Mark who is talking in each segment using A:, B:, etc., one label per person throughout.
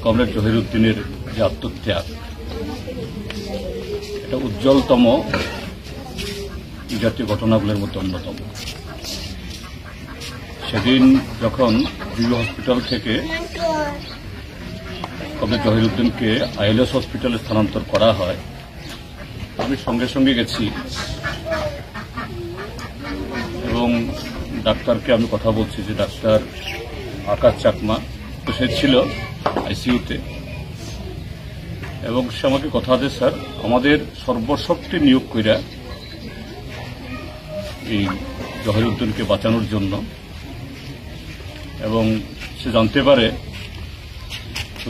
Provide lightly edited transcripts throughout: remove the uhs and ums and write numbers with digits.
A: Comrade জহিরুদ্দিনের যে আত্মত্যাগ, এটা উজ্জ্বলতম জাতীয় ঘটনাগুলোর মধ্যে অন্যতম। সেদিন যখন বিভিন্ন হসপিটাল থেকে কমরেড জহিরুদ্দিনকে আইএলএস হসপিটালে স্থানান্তর করা হয়, আমি সঙ্গে সঙ্গে গেছি এবং ডাক্তারকে আমি কথা বলছি যে ডাক্তার আকাশ চাকমা, তো সে ছিল আইসিইউতে, এবং সে আমাকে কথা দেয়, স্যার আমাদের সর্বশক্তি নিয়োগ কইরা এই জহিরুদ্দিনকে বাঁচানোর জন্য। এবং সে জানতে পারে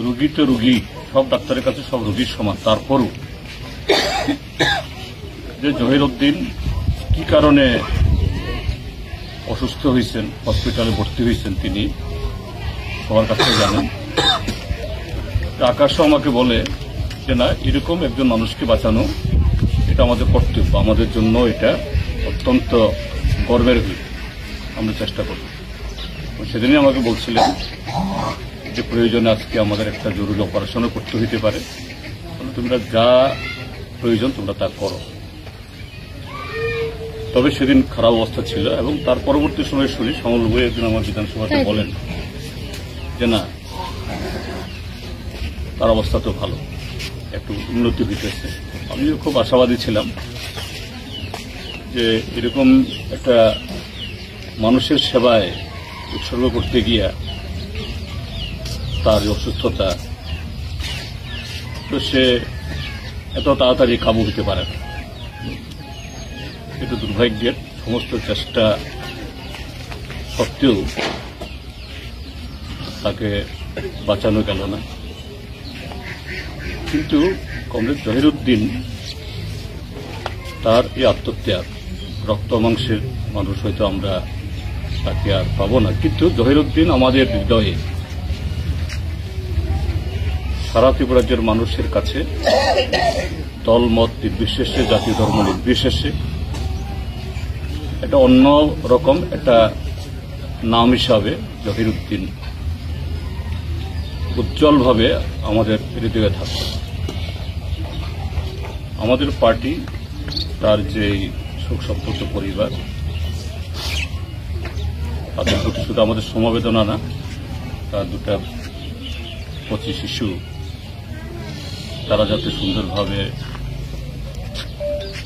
A: রুগী তো রুগী, সব ডাক্তারের কাছে সব রুগীর সমান, তারপরও যে জহিরুদ্দিন কি কারণে অসুস্থ হয়েছেন, হসপিটালে ভর্তি হয়েছেন, তিনি সবার কাছে জানেন। আকাশও আমাকে বলে যে না, এরকম একজন মানুষকে বাঁচানো এটা আমাদের কর্তব্য, আমাদের জন্য এটা অত্যন্ত গর্বের বিষয়, আমরা চেষ্টা করব। সেদিনই আমাকে বলছিলেন যে প্রয়োজনে আজকে আমাদের একটা জরুরি অপারেশনও করতে হইতে পারে, তোমরা যা প্রয়োজন তোমরা তা করো। তবে সেদিন খারাপ অবস্থা ছিল, এবং তার পরবর্তী সময় শুনি সমল বই একদিন আমার বিধানসভাতে বলেন যে না, তার অবস্থা তো ভালো, একটু উন্নতি হইতেছে। আমিও খুব আশাবাদী ছিলাম যে এরকম একটা মানুষের সেবায় উৎসর্গ করতে গিয়া তার অসুস্থতা, তো সে এত তাড়াতাড়ি কাবু হতে পারে না। কিন্তু দুর্ভাগ্যের সমস্ত চেষ্টা সত্ত্বেও তাকে বাঁচানো গেল না। কিন্তু কমরেড জহিরুদ্দিন তার এই আত্মত্যাগ, রক্ত মাংসের মানুষ হয়তো আমরা তাকে আর পাবো না, কিন্তু জহিরুদ্দিন আমাদের হৃদয়ে, সারা ত্রিপুরাজ্যের মানুষের কাছে দল মত নির্বিশেষে, জাতি ধর্ম নির্বিশেষে এটা অন্য রকম একটা নাম হিসাবে জহিরুদ্দিন উজ্জ্বলভাবে আমাদের হৃদয়ে থাকবে। আমাদের পার্টি, তার যে শোক সন্তপ্ত পরিবার, তাদের প্রতি শুধু আমাদের সমবেদনা না, তার দুটা কচি শিশু, তারা যাতে সুন্দরভাবে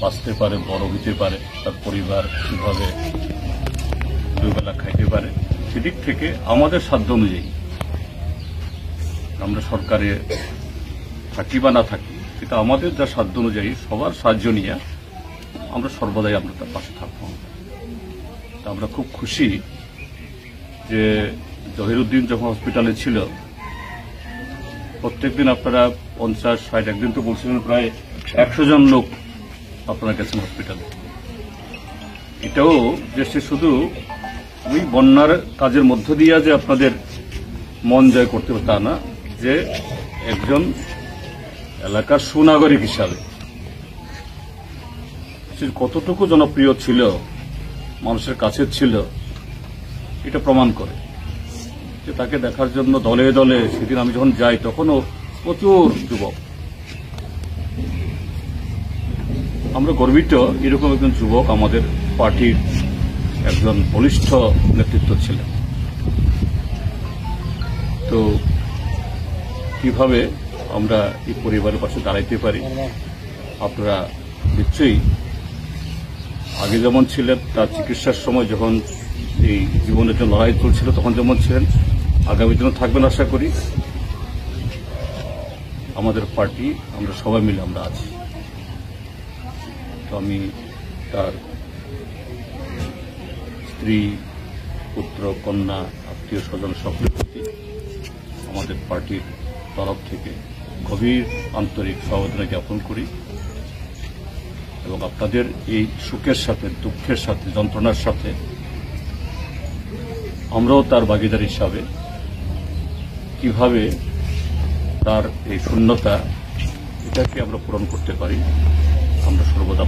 A: বাঁচতে পারে, বড় হইতে পারে, তার পরিবার কিভাবে দুবেলা খাইতে পারে, সেদিক থেকে আমাদের সাধ্য অনুযায়ী, আমরা সরকারে থাকি বা না থাকি, কিন্তু আমাদের যা সাধ্য অনুযায়ী সবার সাহায্য নিয়ে আমরা সর্বদাই আমরা তার পাশে থাকবো। আমরা খুব খুশি যে জহিরুদ্দিন যখন হসপিটালে ছিল, প্রত্যেকদিন আপনারা 50-60, একদিন তো বলছিলেন প্রায় 100 জন লোক আপনারা গেছেন হসপিটালে। এটাও যে সে শুধু ওই বন্যার কাজের মধ্য দিয়ে যে আপনাদের মন জয় করতে হবে তা না, যে একজন এলাকার সুনাগরিক হিসাবে সে কতটুকু জনপ্রিয় ছিল, মানুষের কাছে ছিল, এটা প্রমাণ করে। যে তাকে দেখার জন্য দলে দলে, সেদিন আমি যখন যাই তখনও প্রচুর যুবক। আমরা গর্বিত এরকম একজন যুবক আমাদের পার্টির একজন বলিষ্ঠ নেতৃত্ব ছিলেন। তো কিভাবে আমরা এই পরিবারের পাশে দাঁড়াইতে পারি, আপনারা নিশ্চয়ই আগে যেমন ছিলেন, তার চিকিৎসার সময় যখন এই জীবনের জন্য লড়াই চলছিল তখন যেমন ছিলেন, আগামী দিনে থাকবেন আশা করি। আমাদের পার্টি, আমরা সবাই মিলে আমরা আছি। তো আমি তার স্ত্রী, পুত্র, কন্যা, আত্মীয় স্বজন সকলের প্রতি আমাদের পার্টির তরফ থেকে গভীর আন্তরিক সমবেদনা জ্ঞাপন করি, এবং আপনাদের এই সুখের সাথে, দুঃখের সাথে, যন্ত্রণার সাথে আমরাও তার ভাগিদার হিসাবে কিভাবে তার এই শূন্যতা, এটাকে আমরা পূরণ করতে পারি, আমরা সর্বদা